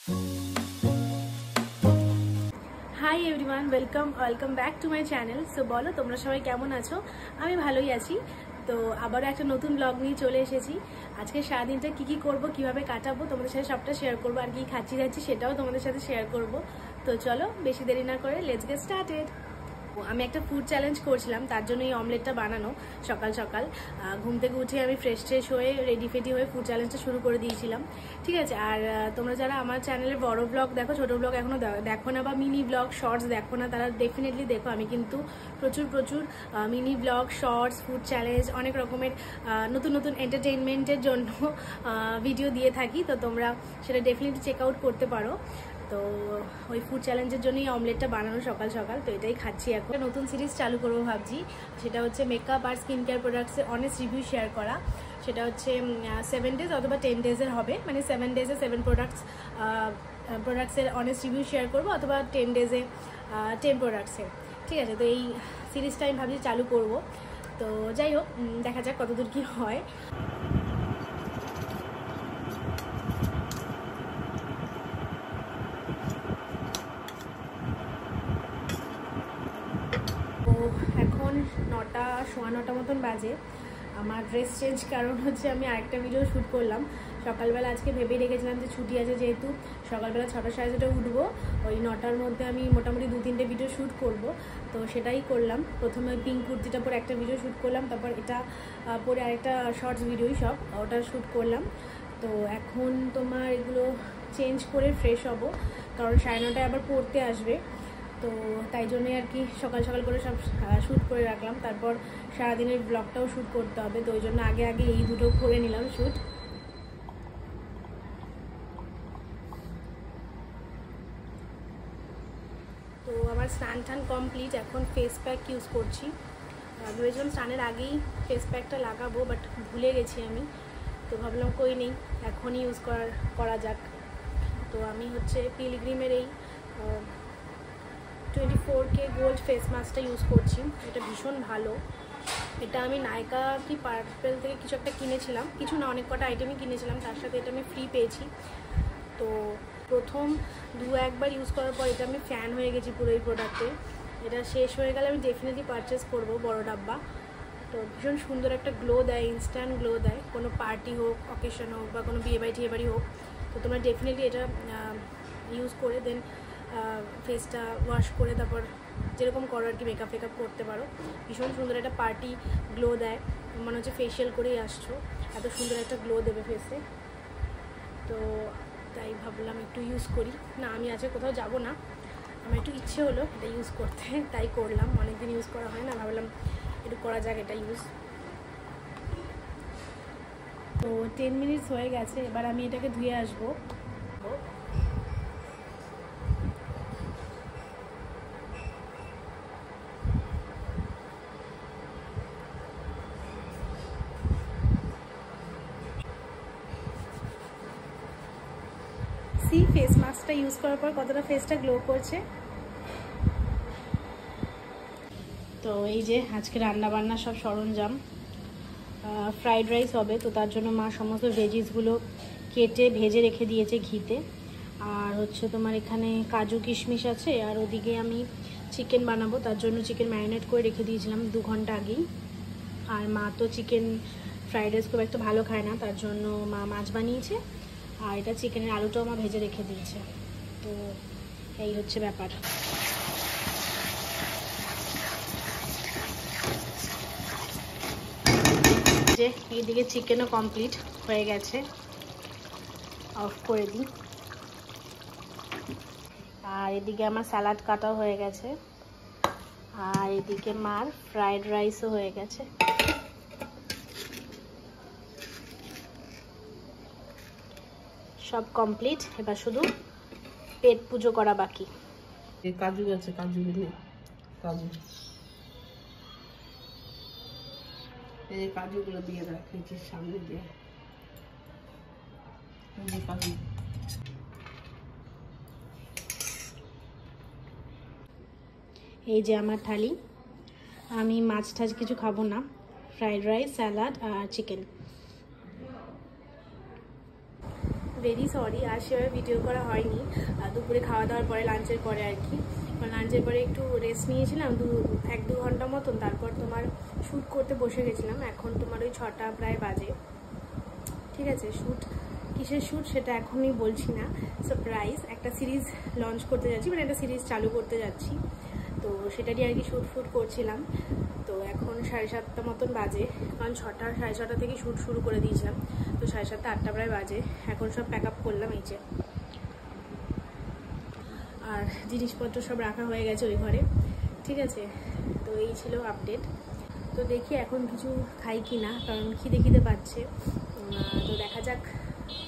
Hi everyone, welcome back to my channel. So বলো তোমরা সবাই কেমন আছো? আমি ভালোই আছি। তো আবারও একটা নতুন ব্লগ নিয়ে চলে এসেছি। আজকে সারাদিনটা কি করব, কিভাবে কাটাবো তোমাদের সাথে সবটা শেয়ার করবো, আর কি খাচ্ছি যাচ্ছি সেটাও তোমাদের সাথে শেয়ার করব। তো চলো বেশি দেরি না করে লেটস গেট স্টার্টেড। আমি একটা ফুড চ্যালেঞ্জ করছিলাম, তার জন্য এই অমলেটটা বানানো। সকাল সকাল ঘুম থেকে উঠে আমি ফ্রেশ হয়ে রেডি ফেডি হয়ে ফুড চ্যালেঞ্জটা শুরু করে দিয়েছিলাম, ঠিক আছে। আর তোমরা যারা আমার চ্যানেলের বড় ব্লগ দেখো, ছোট ব্লগ এখনো দেখো না, বা মিনি ব্লগ শর্টস দেখো না, তারা ডেফিনেটলি দেখো। আমি কিন্তু প্রচুর mini blog, shorts, food challenge, অনেক রকমের নতুন এন্টারটেইনমেন্টের জন্য ভিডিও দিয়ে থাকি। তো তোমরা সেটা ডেফিনেটলি চেক আউট করতে পারো। তো ওই ফুড চ্যালেঞ্জের জন্যই অমলেটটা বানানো সকাল সকাল। তো এটাই খাচ্ছি এখন। নতুন সিরিজ চালু করবো ভাবছি, সেটা হচ্ছে মেকআপ আর স্কিন কেয়ার প্রোডাক্টসের অনেস্ট রিভিউ শেয়ার করা। সেটা হচ্ছে 7 ডেজ অথবা 10 ডেজের হবে, মানে 7 ডেজে 7 প্রোডাক্টসের অনেস্ট রিভিউ শেয়ার করবো, অথবা 10 ডেজে 10 প্রোডাক্টসের, ঠিক আছে। তো এই সিরিজটা আমি ভাবছি চালু করব। তো যাই হোক, দেখা যাক কতদূর কী হয়। এখন 9:15 মতন বাজে। আমার ড্রেস চেঞ্জ কারণ হচ্ছে আমি আরেকটা ভিডিও শ্যুট করলাম সকালবেলা। আজকে ভেবেই রেখেছিলাম যে ছুটি আছে, যেহেতু সকালবেলা 6টা সাড়ে 6টায় উঠবো, ওই 9টার মধ্যে আমি মোটামুটি 2-3টে ভিডিও শ্যুট করব। তো সেটাই করলাম। প্রথমে পিঙ্ক কুর্তিটা পরে একটা ভিডিও শ্যুট করলাম, তারপর এটা পরে আরেকটা শর্টস ভিডিওই সব ওটা শ্যুট করলাম। তো এখন তোমার এগুলো চেঞ্জ করে ফ্রেশ হব, কারণ 9:30টায় আবার পড়তে আসবে। তো তাই জন্যই আর কি সকাল সকাল করে সব শ্যুট করে রাখলাম। তারপর সারাদিনের ব্লগটাও শ্যুট করতে হবে, তো ওই জন্য আগে এই দুটো করে নিলাম শ্যুট। তো আমার স্নান টান কমপ্লিট, এখন ফেস প্যাক ইউজ করছি। ভেবেছিলাম স্নানের আগেই ফেস প্যাকটা লাগাবো, বাট ভুলে গেছি আমি। তো ভাবলাম কই নেই, এখনই ইউজ করা যাক। তো আমি হচ্ছে পিলগ্রিমের এই 24K গোল্ড ফেস মাস্কটা ইউজ করছি। এটা ভীষণ ভালো। এটা আমি নাইকা কি পার্পেল থেকে কিছু একটা কিনেছিলাম, কিছু না অনেক কটা আইটেমই কিনেছিলাম, তার সাথে এটা আমি ফ্রি পেয়েছি। তো প্রথম 2-1বার ইউজ করার পর এটা আমি ফ্যান হয়ে গেছি পুরো এই প্রোডাক্টে। এটা শেষ হয়ে গেলে আমি ডেফিনেটলি পারচেস করব বড় ডাব্বা। তো ভীষণ সুন্দর একটা গ্লো দেয়, ইনস্ট্যান্ট গ্লো দেয়, কোনো পার্টি হোক, অকেশন হোক, বা কোনো বিয়ে বাড়ি হোক। তো তোমরা ডেফিনেটলি এটা ইউজ করে দেন ফেসটা ওয়াশ করে তারপর যেরকম করো আর কি, মেকআপ করতে পারো। ভীষণ সুন্দর একটা পার্টি গ্লো দেয়, মনে হচ্ছে ফেশিয়াল করেই আসছো, এত সুন্দর একটা গ্লো দেবে ফেসে। তো তাই ভাবলাম একটু ইউজ করি। না, আমি আজকে কোথাও যাব না, আমার একটু ইচ্ছে হলো এটা ইউজ করতে, তাই করলাম। অনেকদিন ইউজ করা হয় না, ভাবলাম একটু করা যাক এটা ইউজ। তো 10 মিনিটস হয়ে গেছে, এবার আমি এটাকে ধুয়ে আসবো। ফেস মাস্কটা ইউজ করার পর কতটা ফেসটা গ্লো করছে। তো এই যে আজকে রান্না বান্না সব সরঞ্জাম, ফ্রাইড রাইস হবে। তো তার জন্য মা সমস্ত ভেজিসগুলো কেটে ভেজে রেখে দিয়েছে ঘিতে। আর হচ্ছে তোমার এখানে কাজু কিশমিশ আছে, আর ওদিকে আমি চিকেন বানাবো, তার জন্য চিকেন ম্যারিনেট করে রেখে দিয়েছিলাম 2 ঘন্টা আগেই। আর মা তো চিকেন ফ্রাইড রাইস খুব একটা ভালো খায় না, তার জন্য মা মাছ বানিয়েছে, আর এটা চিকেনের আলুটাও মা ভেজে রেখে দিয়েছে। তো এই হচ্ছে ব্যাপার। যে এইদিকে চিকেনও কমপ্লিট হয়ে গেছে, অফ করে দিই। আর এদিকে আমার স্যালাড কাটাও হয়ে গেছে, আর এদিকে মার ফ্রাইড রাইসও হয়ে গেছে। সব কমপ্লিট, এবার শুধু পেট পুজো করা বাকি। এই কাজু আছে, কাজু এই কাজুগুলো দিয়ে রাখেছি সামনে দিয়ে। কাজু এই যে আমার থালি। আমি মাছ টাছ কিছু খাবো না, ফ্রাইড রাইস, স্যালাড আর চিকেন। ভেরি সরি, আর সেভাবে ভিডিও করা হয়নি। দুপুরে খাওয়া দাওয়ার পরে, লাঞ্চের পরে আর কি, লাঞ্চের পরে একটু রেস্ট নিয়েছিলাম 1-2 ঘন্টা মতন, তারপর তোমার শ্যুট করতে বসে গেছিলাম। এখন তোমার ওই 6টা প্রায় বাজে, ঠিক আছে। শ্যুট কিসের শ্যুট সেটা এখনই বলছি না, সারপ্রাইজ। একটা সিরিজ লঞ্চ করতে যাচ্ছি, মানে একটা সিরিজ চালু করতে যাচ্ছি, তো সেটারই আর কি শ্যুট করছিলাম। তো এখন 7:30 মতন বাজে, কারণ 6টা থেকে শ্যুট শুরু করে দিয়েছিলাম, তো 7:30 8টা প্রায় বাজে। এখন সব প্যাক আপ করলাম, এই যে, আর জিনিসপত্র সব রাখা হয়ে গেছে ওই ঘরে, ঠিক আছে। তো এই ছিল আপডেট। তো দেখি এখন কিছু খাই কি না, কারণ খিদে পাচ্ছে। তো দেখা যাক,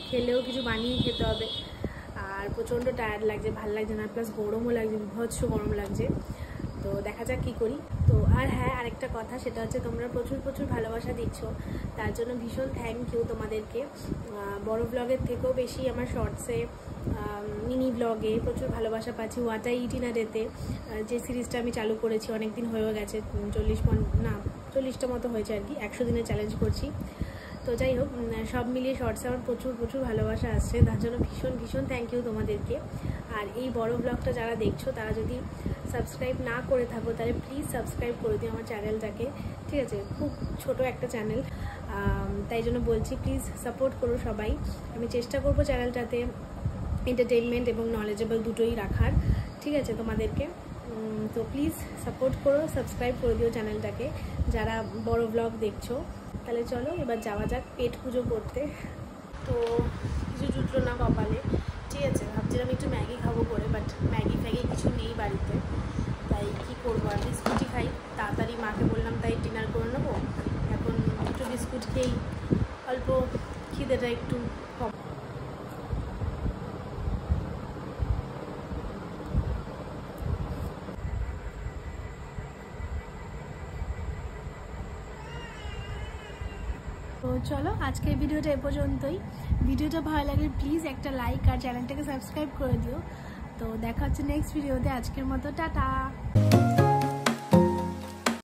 খেলেও কিছু বানিয়ে খেতে হবে। আর প্রচণ্ড টায়ার্ড লাগছে, ভাল লাগছে না, প্লাস গরমও লাগছে, বিভৎস গরম লাগছে। তো দেখা যাক কী করি। তো আর হ্যাঁ, আরেকটা কথা, সেটা হচ্ছে তোমরা প্রচুর ভালোবাসা দিচ্ছ, তার জন্য ভীষণ থ্যাংক ইউ তোমাদেরকে। বড় ব্লগের থেকেও বেশি আমার শর্টসে, মিনি ব্লগে প্রচুর ভালোবাসা পাচ্ছি। ওয়াটার ইটিনারেতে যে সিরিজটা আমি চালু করেছি, অনেক দিন হয়ে গেছে, 40টা মতো হয়েছে আর কি, 100 দিনের চ্যালেঞ্জ করছি। তো যাই হোক, সব মিলিয়ে শর্টসে আমার প্রচুর ভালোবাসা আসছে, তার জন্য ভীষণ থ্যাংক ইউ তোমাদেরকে। আর এই বড় ব্লগটা যারা দেখছো, তারা যদি সাবস্ক্রাইব না করে থাকো, তাহলে প্লিজ সাবস্ক্রাইব করে দিও আমার চ্যানেলটাকে, ঠিক আছে। খুব ছোট একটা চ্যানেল, তাই জন্য বলছি প্লিজ সাপোর্ট করো সবাই। আমি চেষ্টা করবো চ্যানেলটাতে এন্টারটেনমেন্ট এবং নলেজেবল দুটোই রাখার, ঠিক আছে, তোমাদেরকে। তো প্লিজ সাপোর্ট করো, সাবস্ক্রাইব করে দিও চ্যানেলটাকে যারা বড় ব্লগ দেখছো। তাহলে চলো এবার যাওয়া যাক পেট পুজো করতে। তো কিছু জুটলো না কপালে, ঠিক আছে। ভাবছিলাম একটু ম্যাগি খাবো করে, বাট ম্যাগি ফ্যাগি কিছু নেই বাড়িতে, তাই কি করবো, আর বিস্কুটই খাই তাড়াতাড়ি। মাকে বললাম তাই ডিনার করে নেবো, এখন একটু বিস্কুট খেয়েই অল্প খিদেটা একটু কম। তো চলো আজকের ভিডিওটা এ পর্যন্তই। ভিডিওটা ভালো লাগলে প্লিজ একটা লাইক আর চ্যানেলটাকে সাবস্ক্রাইব করে দিও। তো দেখা হচ্ছে নেক্সট ভিডিওতে, আজকের মতো টাটা।